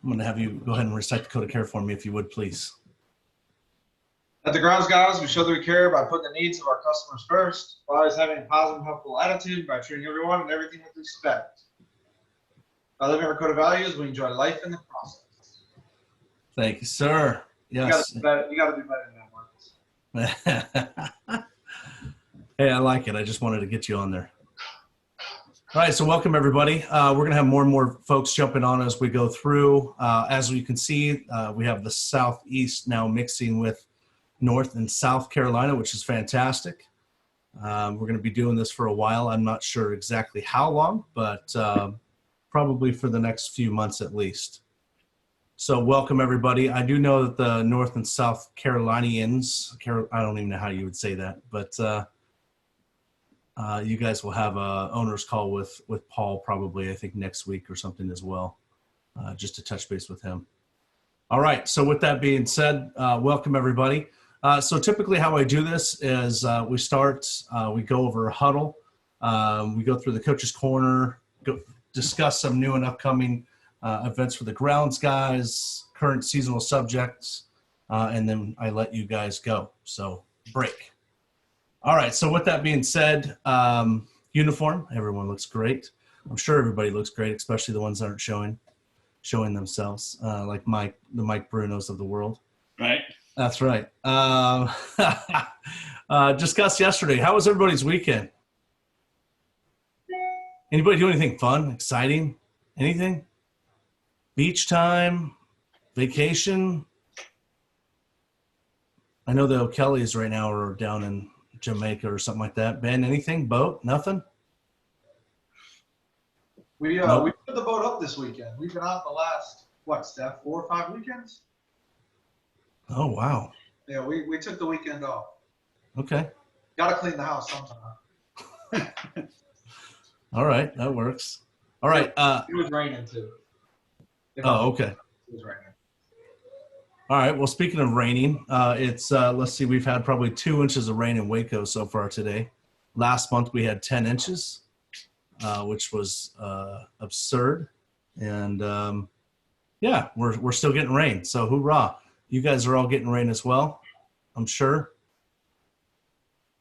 I'm going to have you go ahead and recite the code of care for me, if you would, please. At the Grounds Guys, we show that we care by putting the needs of our customers first, by always having a positive, helpful attitude, by treating everyone and everything with respect. By living our code of values, we enjoy life in the process. Thank you, sir. Yes. You got to do better than that, Marcus. Hey, I like it. I just wanted to get you on there. All right, so welcome everybody. We're going to have more and more folks jumping on as we go through. As you can see, we have the Southeast now mixing with North and South Carolina, which is fantastic. We're going to be doing this for a while. I'm not sure exactly how long, but probably for the next few months at least. So welcome everybody. I do know that the North and South Carolinians, I don't even know how you would say that, but you guys will have a owner's call with Paul probably, I think, next week or something as well, just to touch base with him. All right, so with that being said, welcome everybody. So typically how I do this is we go over a huddle, we go through the coach's corner, discuss some new and upcoming events for the Grounds Guys, current seasonal subjects, and then I let you guys go. So break. All right, so with that being said, uniform, everyone looks great. I'm sure everybody looks great, especially the ones that aren't showing themselves, like the Mike Brunos of the world. Right. That's right. Discussed yesterday. How was everybody's weekend? Anybody do anything fun, exciting, anything? Beach time, vacation? I know the O'Kellys right now are down in Jamaica or something like that. Ben, anything? Boat? Nothing? We Nope. put the boat up this weekend. We've been out the last, Steph, 4 or 5 weekends? Oh, wow. Yeah, we took the weekend off. Okay. Got to clean the house sometime. All right. That works. All right. It was raining too. Okay. It was raining. All right. Well, speaking of raining, it's let's see. We've had probably 2 inches of rain in Waco so far today. Last month we had 10 inches, which was absurd. And yeah, we're still getting rain. So hoorah! You guys are all getting rain as well, I'm sure.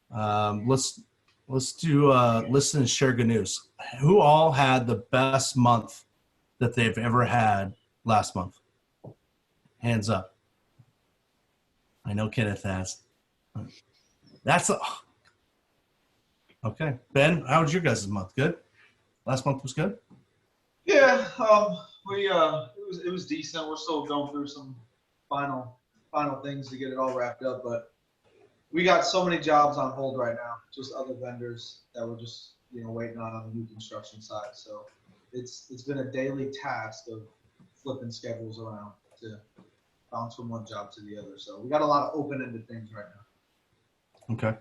Let's do listen and share good news. Who all had the best month that they've ever had last month? Hands up. I know Kenneth has. Okay. Ben, how was your guys' month? Good? Last month was good? Yeah, it was decent. We're still going through some final things to get it all wrapped up, but we got so many jobs on hold right now, just other vendors that we're just waiting on the new construction side. So it's been a daily task of flipping schedules around to bounce from one job to the other. So we got a lot of open-ended things right now. Okay.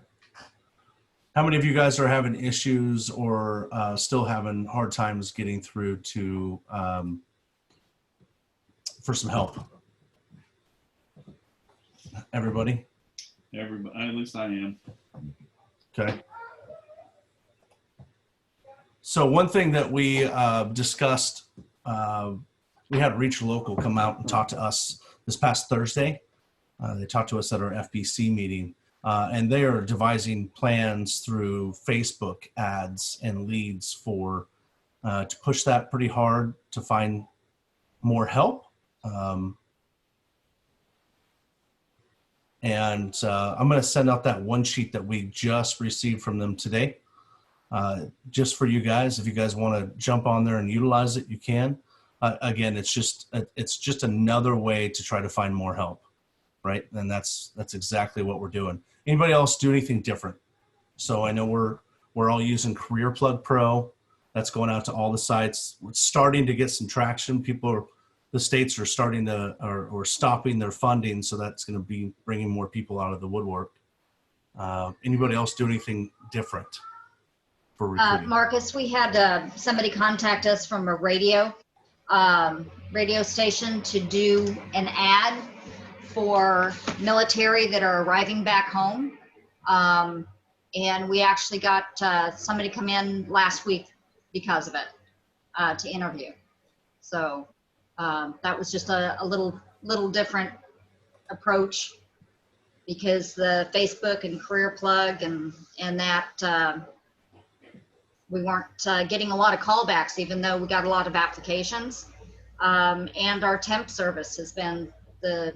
How many of you guys are having issues or still having hard times getting through to for some help? Everybody? Everybody, at least I am. Okay. So one thing that we discussed, we had Reach Local come out and talk to us this past Thursday. They talked to us at our FBC meeting, and they are devising plans through Facebook ads and leads for to push that pretty hard to find more help. And I'm going to send out that one sheet that we just received from them today, just for you guys. If you guys want to jump on there and utilize it, you can. Again, it's just another way to try to find more help, right? And that's exactly what we're doing. Anybody else do anything different? So I know we're all using Career Plug Pro. That's going out to all the sites. We're starting to get some traction. The states are starting to or stopping their funding, so that's going to be bringing more people out of the woodwork. Anybody else do anything different for recruiting? Marcus, we had somebody contact us from a radio station to do an ad for military that are arriving back home. And we actually got somebody come in last week because of it to interview. So That was just a little different approach because the Facebook and Career Plug and that we weren't getting a lot of callbacks, even though we got a lot of applications. And our temp service has been the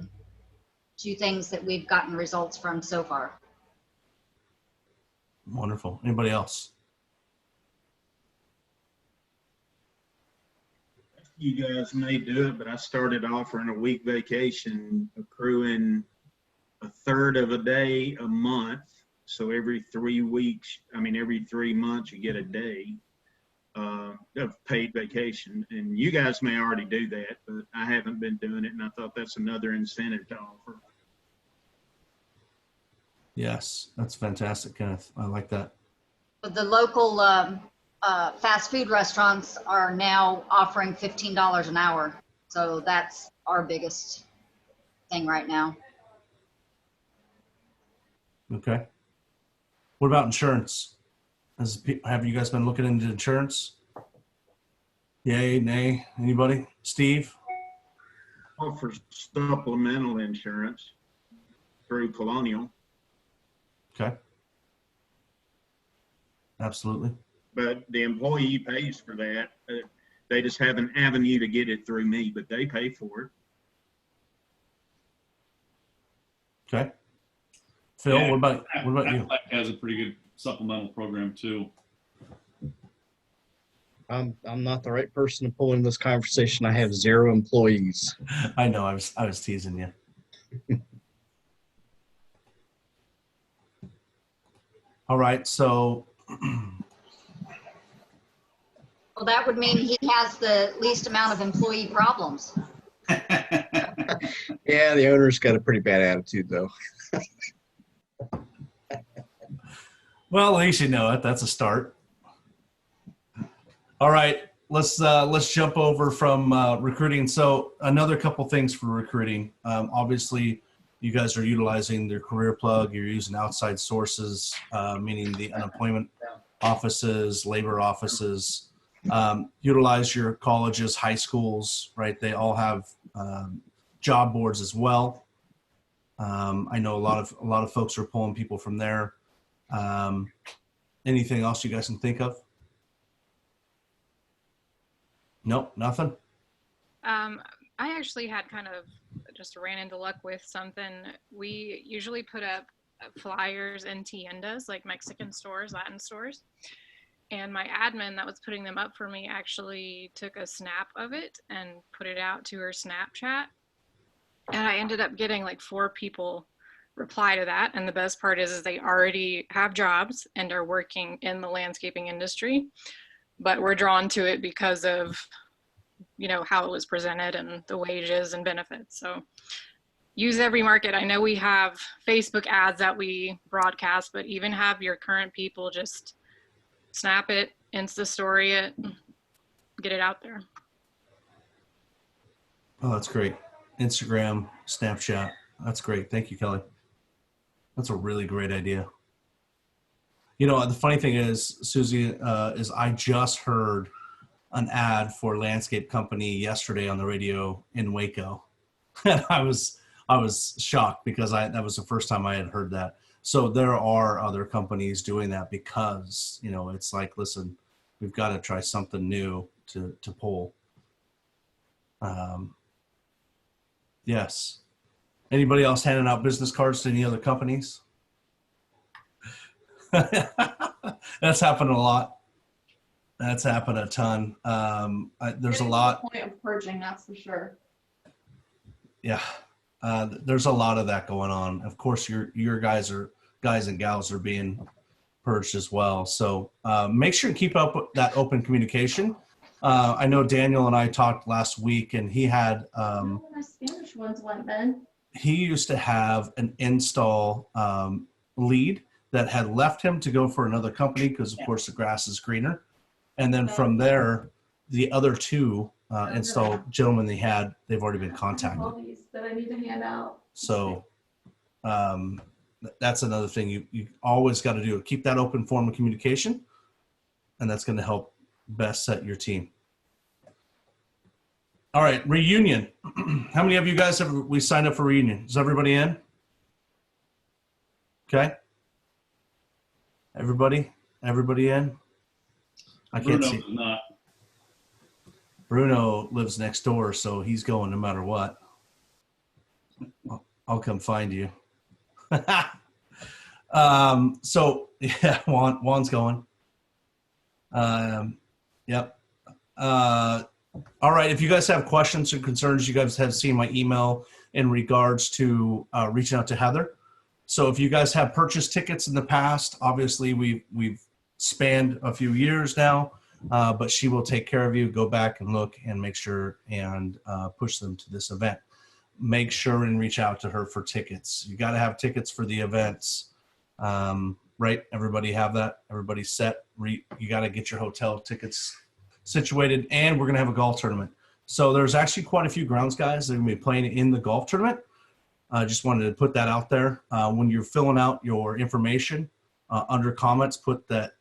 two things that we've gotten results from so far. Wonderful. Anybody else? You guys may do it, but I started offering a week vacation, accruing a third of a day a month. So every 3 weeks, every 3 months, you get a day of paid vacation. And you guys may already do that, but I haven't been doing it. And I thought that's another incentive to offer. Yes, that's fantastic, Kenneth. I like that. But the local fast food restaurants are now offering $15 an hour. So that's our biggest thing right now. Okay. What about insurance? Have you guys been looking into insurance? Yay, nay, anybody? Steve? Offer supplemental insurance through Colonial, Okay. Absolutely. but the employee pays for that. They just have an avenue to get it through me, but they pay for it. Okay. Phil, Yeah, what about you? Aflac has a pretty good supplemental program too. I'm not the right person to pull in this conversation. I have 0 employees. I know I was teasing you. All right, so Well, that would mean he has the least amount of employee problems. Yeah, the owner's got a pretty bad attitude, though. well, at least you know it. That's a start. All right, let's jump over from recruiting. So another couple things for recruiting. Obviously, you guys are utilizing their Career Plug. You're using outside sources, meaning the unemployment offices, labor offices. Utilize your colleges, high schools, right? They all have job boards as well. I know a lot of folks are pulling people from there. Anything else you guys can think of? Nope, nothing. I actually had kind of just ran into luck with something. We usually put up flyers in tiendas, like Mexican stores, Latin stores. And my admin that was putting them up for me actually took a snap of it and put it out to her Snapchat. And I ended up getting like 4 people reply to that. And the best part is they already have jobs and are working in the landscaping industry, but we're drawn to it because of, how it was presented and the wages and benefits. So use every market. I know we have Facebook ads that we broadcast, but even have your current people just snap it, Insta story it, get it out there. Oh, that's great. Instagram, Snapchat. That's great. Thank you, Kelly. That's a really great idea. The funny thing is, Susie, is I just heard an ad for a landscape company yesterday on the radio in Waco. And I was shocked because that was the first time I had heard that. So there are other companies doing that because, it's like, listen, we've got to try something new to pull. Yes. Anybody else handing out business cards to any other companies? That's happened a lot. That's happened a ton. There's a lot. Point of purging, that's for sure. Yeah. There's a lot of that going on. Of course, your guys and gals are being purged as well. So make sure to keep up with that open communication. I know Daniel and I talked last week, and he had My Spanish ones went, Ben. he used to have an install lead that had left him to go for another company because, of course, the grass is greener. And then from there, the other 2 install gentlemen they've already been contacted. All these that I need to hand out. So that's another thing you always got to do. Keep that open form of communication, and that's going to help best set your team. All right, reunion. How many of you guys have we signed up for reunion? Is everybody in? Okay. Everybody in? I can't Bruno see. is not. Bruno lives next door, so he's going no matter what. I'll come find you. So yeah, Juan's going. Yep. All right. If you guys have questions or concerns, you guys have seen my email in regards to reaching out to Heather. So if you guys have purchased tickets in the past, obviously we've spanned a few years now, but she will take care of you. Go back and look and make sure and push them to this event. Make sure and reach out to her for tickets. You got to have tickets for the events, right? Everybody have that. Everybody's set. You got to get your hotel tickets situated, and we're going to have a golf tournament. So there's actually quite a few grounds guys that are going to be playing in the golf tournament. I just wanted to put that out there. When you're filling out your information under comments, put that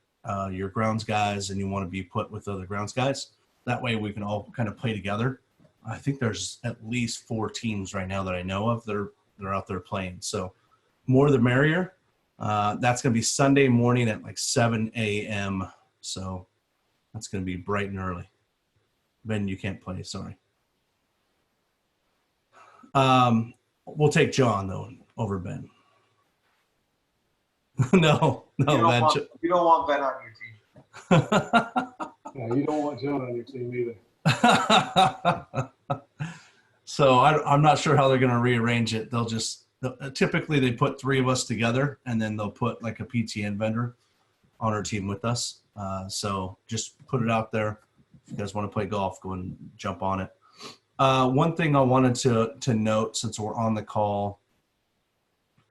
you're grounds guys and you want to be put with other grounds guys. That way we can all kind of play together. I think there's at least 4 teams right now that I know of that are out there playing. So more the merrier. That's going to be Sunday morning at like 7 a.m. So that's going to be bright and early. Ben, you can't play. Sorry. We'll take John though over Ben. no, You don't, Ben. you don't want Ben on your team. Yeah, you don't want John on your team either. So I'm not sure how they're going to rearrange it. Typically they put 3 of us together and then they'll put like a PTN vendor on our team with us. So just put it out there. If you guys want to play golf, go and jump on it. One thing I wanted to note since we're on the call,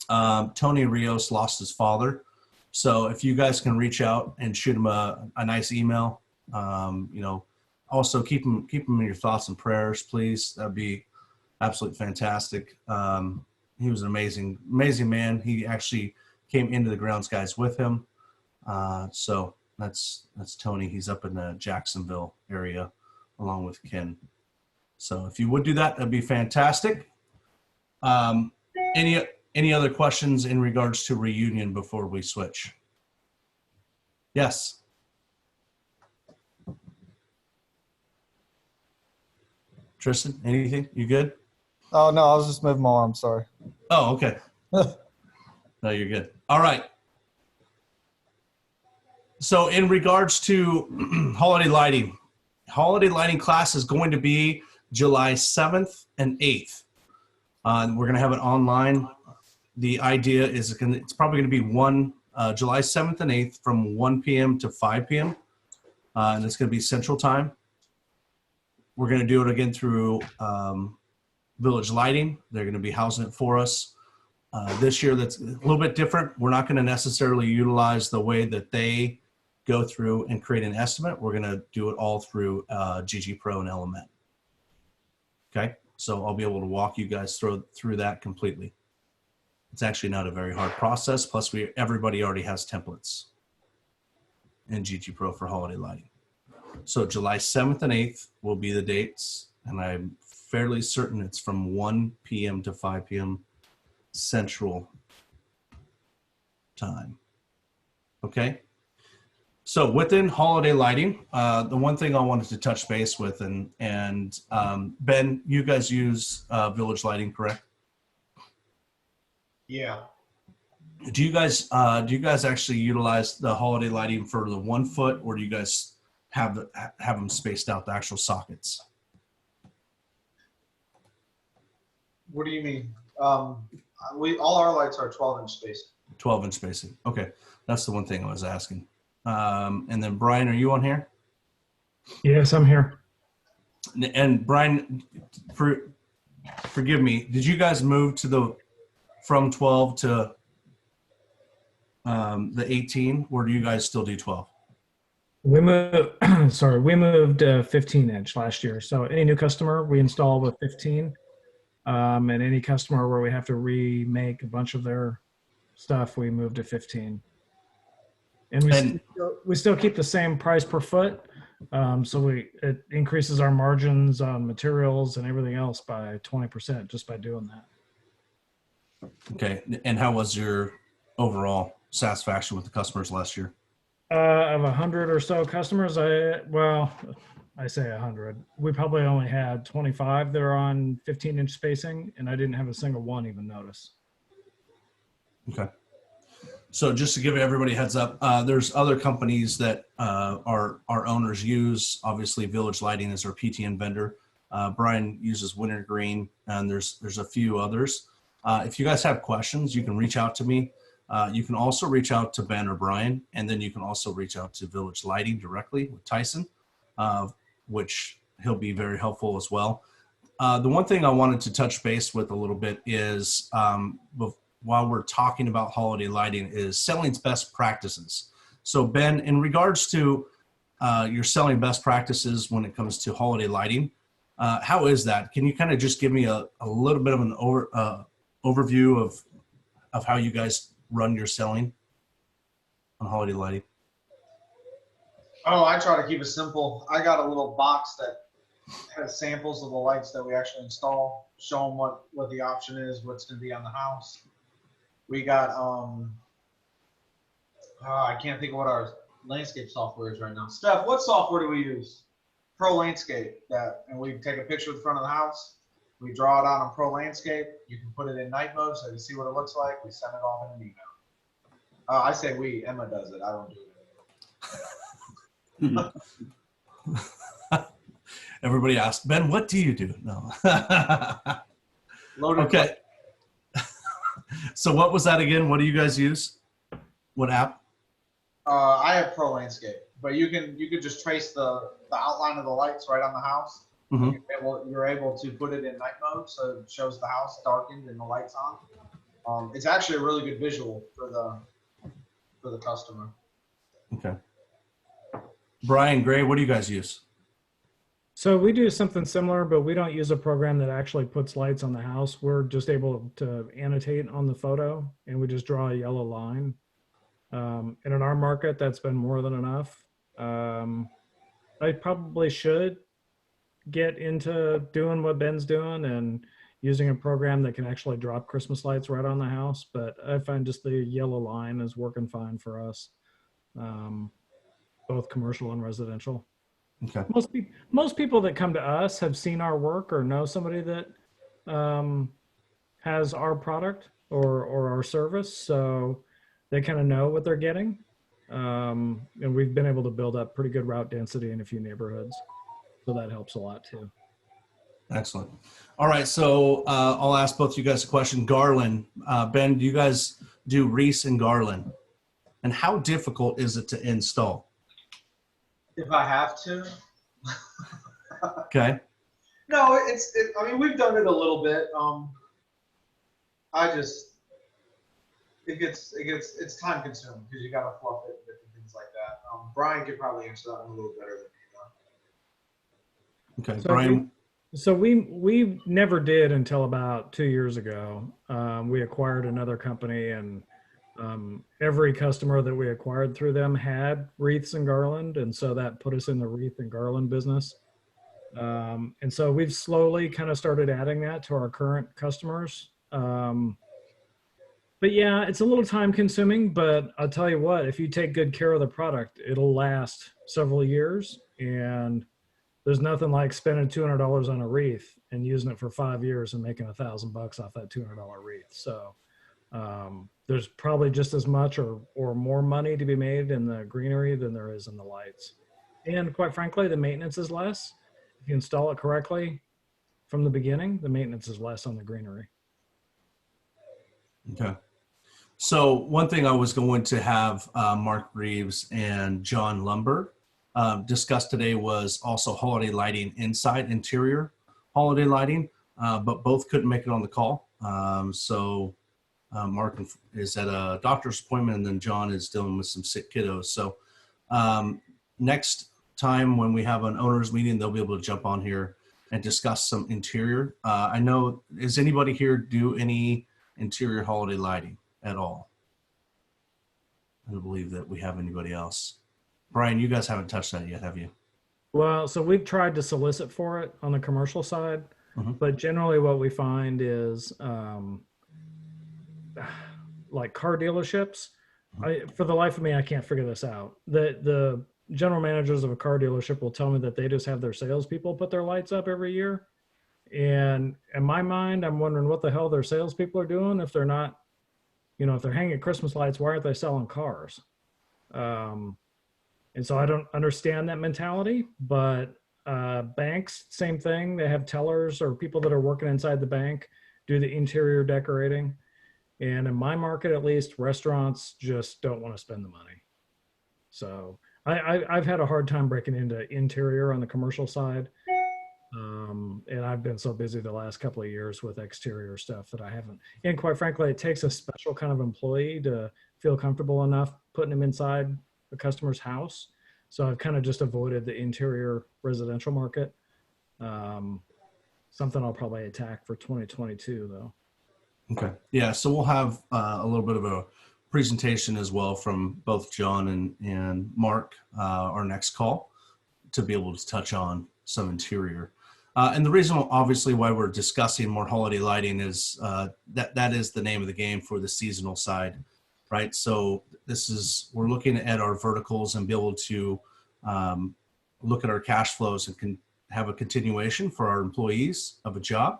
Tony Rios lost his father. So if you guys can reach out and shoot him a nice email, also keep him in your thoughts and prayers, please. That'd be absolutely fantastic. He was an amazing man. He actually came into the grounds guys with him. So that's Tony. He's up in the Jacksonville area along with Ken. So if you would do that, that'd be fantastic. Any other questions in regards to reunion before we switch? Yes. Tristan, anything? You good? Oh, no, I was just moving my arm. Sorry. Oh, okay. No, you're good. All right. So in regards to holiday lighting class is going to be July 7th and 8th. We're going to have it online. The idea is it's probably going to be July 7th and 8th from 1 p.m. to 5 p.m. And it's going to be Central Time. We're going to do it again through Village Lighting. They're going to be housing it for us. This year, that's a little bit different. We're not going to necessarily utilize the way that they go through and create an estimate. We're going to do it all through GG Pro and Element. Okay, so I'll be able to walk you guys through that completely. It's actually not a very hard process. Plus, everybody already has templates in GG Pro for holiday lighting. So July 7th and 8th will be the dates, and I'm fairly certain it's from 1 p.m. to 5 p.m. Central Time. Okay. So within holiday lighting, the one thing I wanted to touch base with, and Ben, you guys use Village Lighting, correct? Yeah. Do you guys actually utilize the holiday lighting for the 1 foot, or do you guys have them spaced out, the actual sockets? What do you mean? All our lights are 12-inch spacing. 12-inch spacing. Okay, that's the one thing I was asking. And then Brian, are you on here? Yes, I'm here. And Brian, forgive me, did you guys move from 12 to the 18, or do you guys still do 12? We moved, we moved 15-inch last year. So any new customer we install with 15, and any customer where we have to remake a bunch of their stuff, we move to 15. And we still keep the same price per foot, So it increases our margins on materials and everything else by 20% just by doing that. Okay. And how was your overall satisfaction with the customers last year? Of 100 or so customers, I say 100. We probably only had 25 that are on 15-inch spacing, and I didn't have a single one even notice. Okay. So just to give everybody a heads up, there's other companies that our owners use. Obviously, Village Lighting is our PTN vendor. Brian uses Wintergreen, and there's a few others. If you guys have questions, you can reach out to me. You can also reach out to Ben or Brian, and then you can also reach out to Village Lighting directly with Tyson, which he'll be very helpful as well. The one thing I wanted to touch base with a little bit is while we're talking about holiday lighting is selling's best practices. So Ben, in regards to your selling best practices when it comes to holiday lighting, how is that? Can you kind of just give me a little bit of an overview of how you guys run your selling on holiday lighting? Oh, I try to keep it simple. I got a little box that has samples of the lights that we actually install, show them what the option is, what's going to be on the house. We got, I can't think of what our landscape software is right now. Steph, what software do we use? Pro Landscape, and we take a picture of the front of the house. We draw it out on Pro Landscape. You can put it in night mode so you see what it looks like. We send it off in an email. I say we, Emma does it. I don't do it. Everybody asks, Ben, what do you do? No. Loaded. Okay. So what was that again? What do you guys use? What app? I have Pro Landscape, but you can just trace the outline of the lights right on the house. Mhm. You're able to put it in night mode, so it shows the house darkened and the lights on. It's actually a really good visual for the customer. Okay. Brian, Gray, what do you guys use? So we do something similar, but we don't use a program that actually puts lights on the house. We're just able to annotate on the photo, and we just draw a yellow line. And in our market, that's been more than enough. I probably should get into doing what Ben's doing and using a program that can actually drop Christmas lights right on the house. But I find just the yellow line is working fine for us, both commercial and residential. Okay. Most people that come to us have seen our work or know somebody that has our product or our service, so they kind of know what they're getting. And we've been able to build up pretty good route density in a few neighborhoods, so that helps a lot too. Excellent. All right, so I'll ask both you guys a question. Garland, Ben, do you guys do wreaths and garland? And how difficult is it to install? If I have to. Okay. No, I mean, we've done it a little bit. It's time consuming because you got to fluff it and different things like that. Brian could probably answer that one a little better than me, though. Okay, So Brian. So we never did until about 2 years ago. We acquired another company, and every customer that we acquired through them had wreaths and garland, and so that put us in the wreath and garland business. And so we've slowly kind of started adding that to our current customers. But yeah, it's a little time consuming, but I'll tell you what, if you take good care of the product, it'll last several years. And there's nothing like spending $200 on a wreath and using it for 5 years and making $1,000 off that $200 wreath. So there's probably just as much or more money to be made in the greenery than there is in the lights. And quite frankly, the maintenance is less. If you install it correctly from the beginning, the maintenance is less on the greenery. Okay. So one thing I was going to have Mark Reeves and John Lumber discuss today was also holiday lighting inside, interior holiday lighting, but both couldn't make it on the call. So Mark is at a doctor's appointment, and then John is dealing with some sick kiddos. So next time when we have an owners meeting, they'll be able to jump on here and discuss some interior. I know, does anybody here do any interior holiday lighting at all? I don't believe that we have anybody else. Brian, you guys haven't touched that yet, have you? Well, so we've tried to solicit for it on the commercial side, Mhm. but generally what we find is like car dealerships. For the life of me, I can't figure this out. The general managers of a car dealership will tell me that they just have their salespeople put their lights up every year. And in my mind, I'm wondering what the hell their salespeople are doing if they're not, if they're hanging Christmas lights, why aren't they selling cars? And so I don't understand that mentality, but banks, same thing. They have tellers or people that are working inside the bank do the interior decorating. And in my market, at least, restaurants just don't want to spend the money. So I've had a hard time breaking into interior on the commercial side. And I've been so busy the last couple of years with exterior stuff that I haven't. And quite frankly, it takes a special kind of employee to feel comfortable enough putting them inside a customer's house. So I've kind of just avoided the interior residential market. Something I'll probably attack for 2022 though. Okay. Yeah. So we'll have a little bit of a presentation as well from both John and Mark, our next call, to be able to touch on some interior. And the reason, obviously, why we're discussing more holiday lighting is that is the name of the game for the seasonal side, right? So we're looking at our verticals and be able to look at our cash flows and can have a continuation for our employees of a job.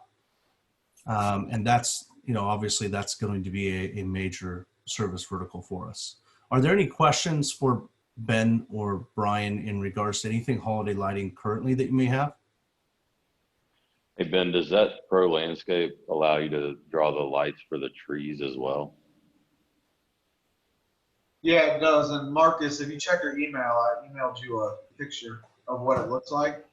And that's, obviously that's going to be a major service vertical for us. Are there any questions for Ben or Brian in regards to anything holiday lighting currently that you may have? Hey, Ben, does that Pro Landscape allow you to draw the lights for the trees as well? Yeah, it does. And Marcus, if you check your email, I emailed you a picture of what it looks like.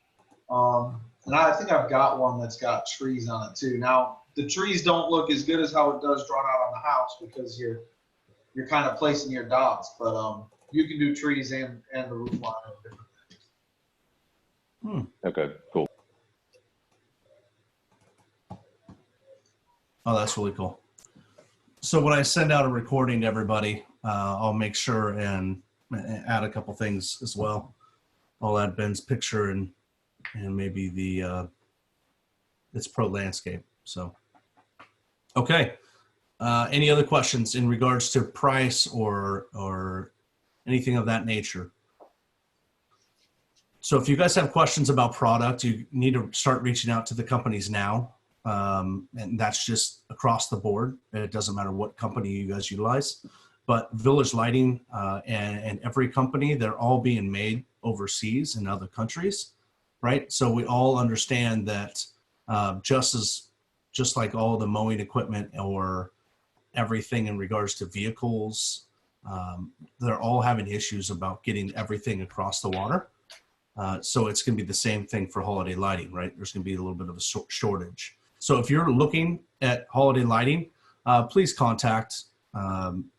And I think I've got one that's got trees on it too. Now, the trees don't look as good as how it does drawn out on the house because you're kind of placing your dots. But you can do trees and the roof line and different things. Okay, cool. Oh, that's really cool. So when I send out a recording to everybody, I'll make sure and add a couple things as well. I'll add Ben's picture and maybe it's Pro Landscape. So, okay. Any other questions in regards to price or anything of that nature? So if you guys have questions about product, you need to start reaching out to the companies now. And that's just across the board. It doesn't matter what company you guys utilize, but Village Lighting and every company, they're all being made overseas in other countries, right? So we all understand that just like all the mowing equipment or everything in regards to vehicles, they're all having issues about getting everything across the water. So it's going to be the same thing for holiday lighting, right? There's going to be a little bit of a shortage. So if you're looking at holiday lighting, please contact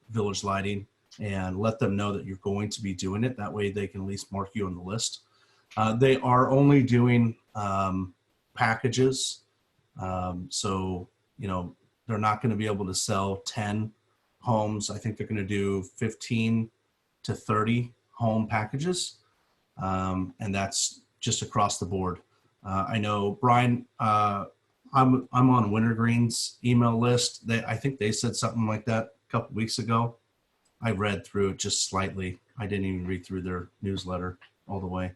Village Lighting and let them know that you're going to be doing it. That way they can at least mark you on the list. They are only doing packages. So, they're not going to be able to sell 10 homes. I think they're going to do 15 to 30 home packages. And that's just across the board. I know, Brian, I'm on Wintergreen's email list. I think they said something like that a couple weeks ago. I read through it just slightly. I didn't even read through their newsletter all the way.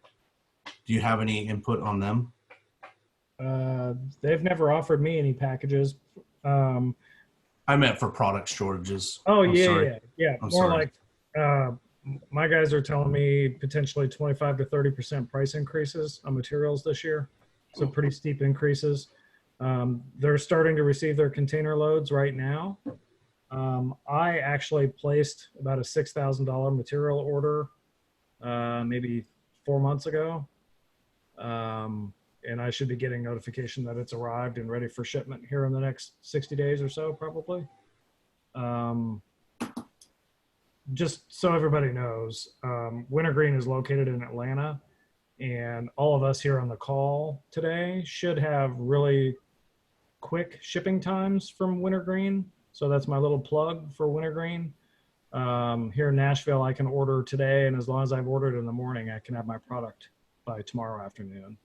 Do you have any input on them? They've never offered me any packages. I meant for product shortages. Oh, I'm yeah, sorry. yeah. I'm More sorry. like my guys are telling me potentially 25 to 30% price increases on materials this year. So pretty steep increases. They're starting to receive their container loads right now. I actually placed about a $6,000 material order maybe 4 months ago. And I should be getting notification that it's arrived and ready for shipment here in the next 60 days or so, probably. Just so everybody knows, Wintergreen is located in Atlanta, and all of us here on the call today should have really quick shipping times from Wintergreen. So that's my little plug for Wintergreen. Here in Nashville, I can order today, and as long as I've ordered in the morning, I can have my product by tomorrow afternoon.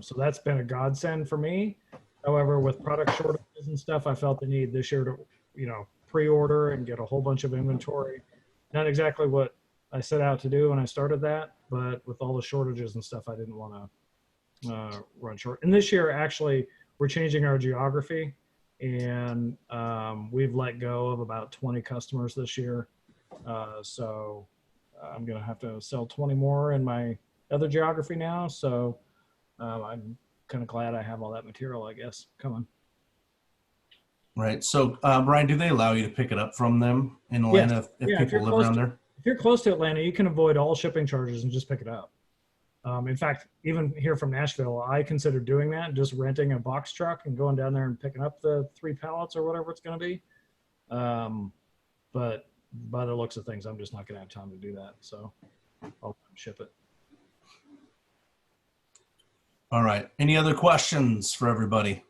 So that's been a godsend for me. However, with product shortages and stuff, I felt the need this year to, pre-order and get a whole bunch of inventory. Not exactly what I set out to do when I started that, but with all the shortages and stuff, I didn't want to run short. And this year, actually, we're changing our geography, and we've let go of about 20 customers this year. So I'm going to have to sell 20 more in my other geography now. So I'm kind of glad I have all that material, I guess, coming. Right. So, Brian, do they allow you to pick it up from them in Atlanta if people live around there? If you're close to Atlanta, you can avoid all shipping charges and just pick it up. In fact, even here from Nashville, I consider doing that, just renting a box truck and going down there and picking up the 3 pallets or whatever it's going to be. But by the looks of things, I'm just not going to have time to do that. So I'll ship it. All right. Any other questions for everybody?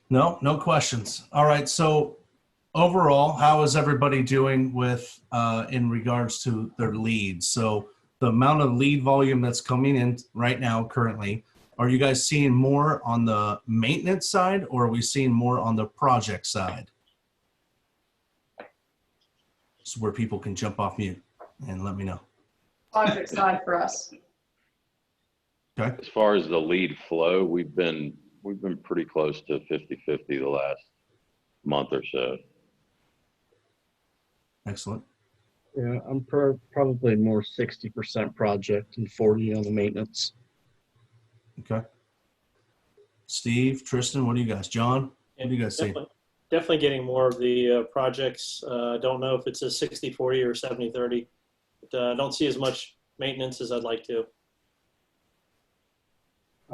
No questions. All right. So overall, how is everybody doing with in regards to their leads? So the amount of lead volume that's coming in right now currently, are you guys seeing more on the maintenance side, or are we seeing more on the project side? So where people can jump off mute and let me know. Project side for us. Okay. As far as the lead flow, we've been pretty close to 50-50 the last month or so. Excellent. Yeah, I'm probably more 60% project and 40 on the maintenance. Okay. Steve, Tristan, what do you guys? John, what do you guys see? Definitely getting more of the projects. Don't know if it's a 60-40 or 70-30. But don't see as much maintenance as I'd like to.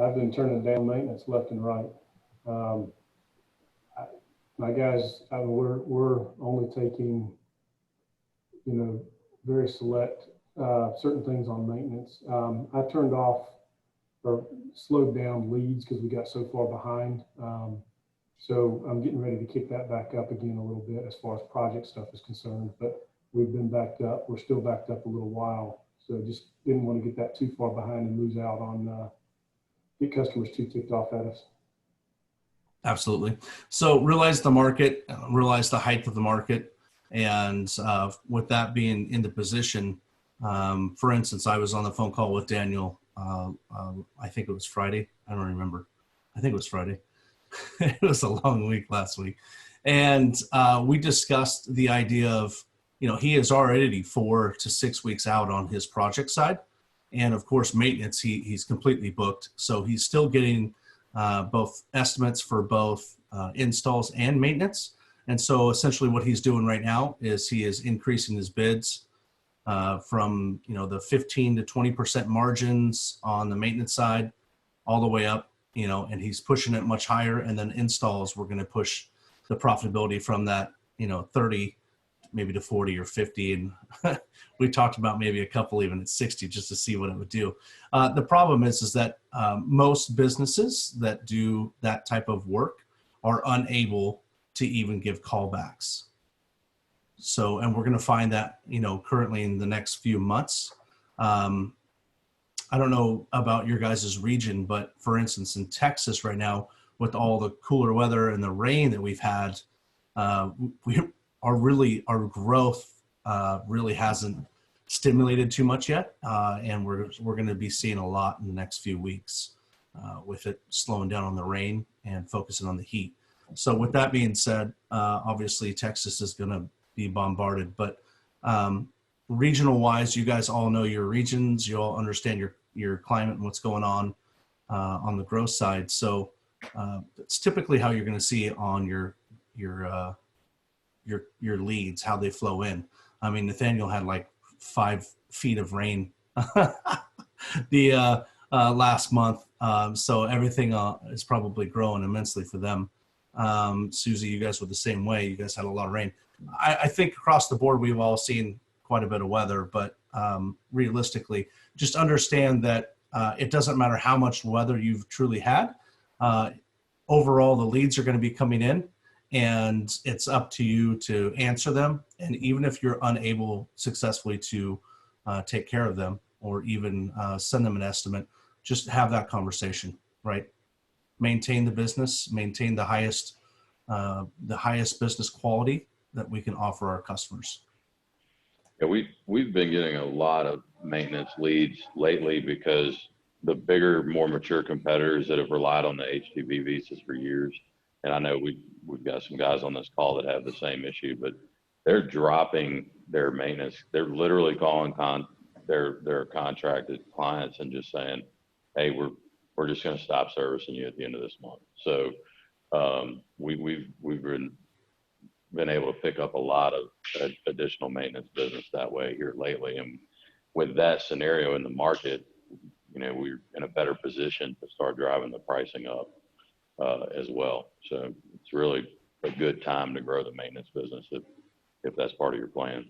I've been turning down maintenance left and right. My guys, we're only taking, very select certain things on maintenance. I turned off or slowed down leads because we got so far behind. So I'm getting ready to kick that back up again a little bit as far as project stuff is concerned, but we've been backed up. We're still backed up a little while. So just didn't want to get that too far behind and lose out on, get customers too ticked off at us. Absolutely. So realize the market, realize the height of the market. And with that being in the position, for instance, I was on the phone call with Daniel. I think it was Friday. I don't remember. I think it was Friday. It was a long week last week. And we discussed the idea of, he is already 4 to 6 weeks out on his project side. And of course, maintenance, he's completely booked. So he's still getting both estimates for both installs and maintenance. And so essentially what he's doing right now is he is increasing his bids from, the 15 to 20% margins on the maintenance side all the way up, and he's pushing it much higher. And then installs, we're going to push the profitability from that, 30 maybe to 40 or 50. And we talked about maybe a couple even at 60 just to see what it would do. The problem is that most businesses that do that type of work are unable to even give callbacks. So, and we're going to find that, currently in the next few months. I don't know about your guys' region, but for instance, in Texas right now, with all the cooler weather and the rain that we've had, our growth really hasn't stimulated too much yet, and we're going to be seeing a lot in the next few weeks with it slowing down on the rain and focusing on the heat. So with that being said, obviously Texas is going to be bombarded, but regional wise, you guys all know your regions, you all understand your climate and what's going on the growth side. So it's typically how you're going to see on your leads, how they flow in. I mean, Nathaniel had like 5 feet of rain the last month. So everything is probably growing immensely for them. Susie, you guys were the same way. You guys had a lot of rain. I think across the board, we've all seen quite a bit of weather, but realistically, just understand that it doesn't matter how much weather you've truly had. Overall, the leads are going to be coming in, and it's up to you to answer them. And even if you're unable successfully to take care of them, or even send them an estimate. Just have that conversation, right? Maintain the business, maintain the highest business quality that we can offer our customers. Yeah, we've been getting a lot of maintenance leads lately because the bigger, more mature competitors that have relied on the HTV visas for years, and I know we've got some guys on this call that have the same issue, but they're dropping their maintenance. They're literally calling their contracted clients and just saying, "Hey, we're just going to stop servicing you at the end of this month." So we've been able to pick up a lot of additional maintenance business that way here lately, and with that scenario in the market, we're in a better position to start driving the pricing up as well. So it's really a good time to grow the maintenance business if that's part of your plan.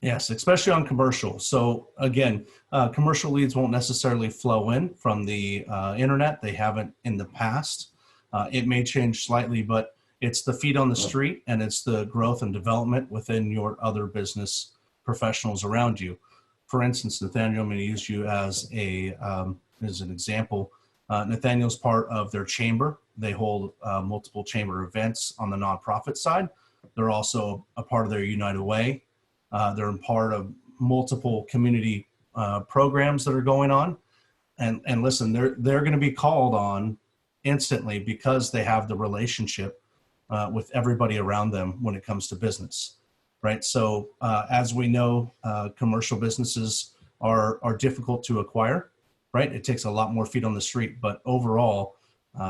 Yes, especially on commercial. So again, commercial leads won't necessarily flow in from the internet. They haven't in the past. It may change slightly, but it's the feet on the street, and it's the growth and development within your other business professionals around you. For instance, Nathaniel, I'm going to use you as an example. Nathaniel's part of their chamber. They hold multiple chamber events on the nonprofit side. They're also a part of their United Way. They're a part of multiple community programs that are going on. And listen, they're going to be called on instantly because they have the relationship with everybody around them when it comes to business, right? So as we know, commercial businesses are difficult to acquire, right? It takes a lot more feet on the street, but overall,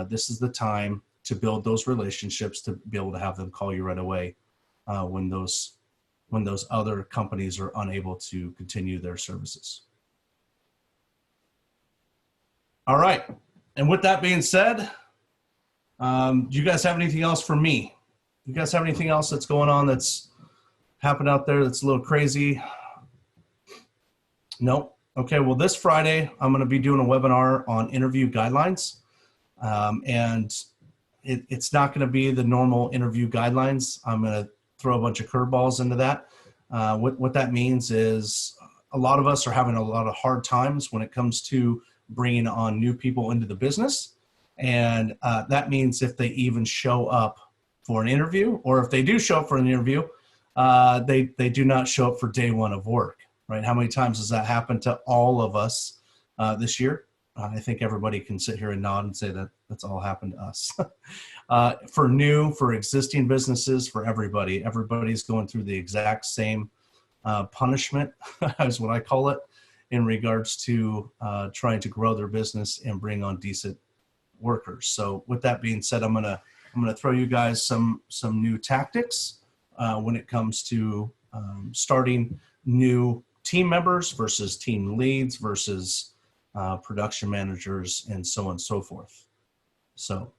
this is the time to build those relationships to be able to have them call you right away when those other companies are unable to continue their services. All right. And with that being said, do you guys have anything else for me? You guys have anything else that's going on that's happened out there that's a little crazy? No? Okay, well, this Friday, I'm going to be doing a webinar on interview guidelines. And it's not going to be the normal interview guidelines. I'm going to throw a bunch of curveballs into that. What that means is a lot of us are having a lot of hard times when it comes to bringing on new people into the business. And that means if they even show up for an interview, or if they do show up for an interview, they do not show up for day one of work, right? How many times has that happened to all of us this year? I think everybody can sit here and nod and say that that's all happened to us. For existing businesses, for everybody's going through the exact same punishment, is what I call it, in regards to trying to grow their business and bring on decent workers. So with that being said, I'm gonna throw you guys some new tactics when it comes to starting new team members versus team leads versus production managers, and so on and so forth. So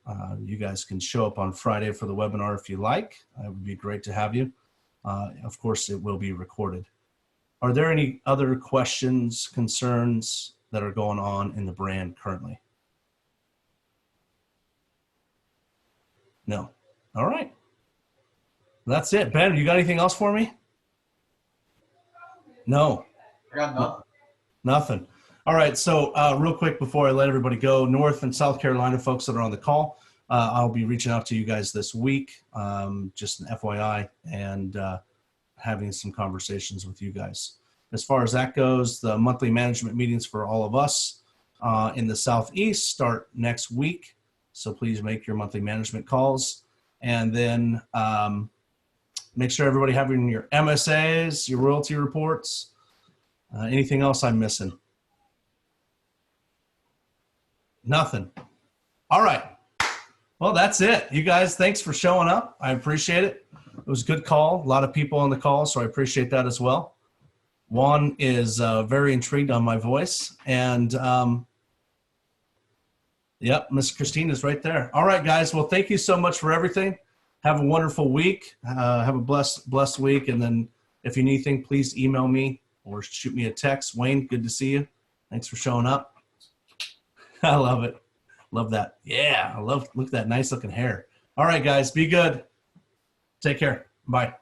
you guys can show up on Friday for the webinar if you like. It would be great to have you. Of course, it will be recorded. Are there any other questions, concerns that are going on in the brand currently? No. All right. That's it. Ben, you got anything else for me? No. I got nothing. Nothing. All right. So real quick before I let everybody go, North and South Carolina folks that are on the call, I'll be reaching out to you guys this week, just an FYI, and having some conversations with you guys. As far as that goes, the monthly management meetings for all of us in the Southeast start next week. So please make your monthly management calls, and then make sure everybody having your MSAs, your royalty reports. Anything else I'm missing? Nothing. All right. Well, that's it. You guys, thanks for showing up. I appreciate it. It was a good call. A lot of people on the call, so I appreciate that as well. Juan is very intrigued on my voice. And yep, Miss Christine is right there. All right, guys. Well, thank you so much for everything. Have a wonderful week. Have a blessed week. And then if you need anything, please email me or shoot me a text. Wayne, good to see you. Thanks for showing up. I love it. Love that. Yeah, look at that nice looking hair. All right, guys, be good. Take care. Bye.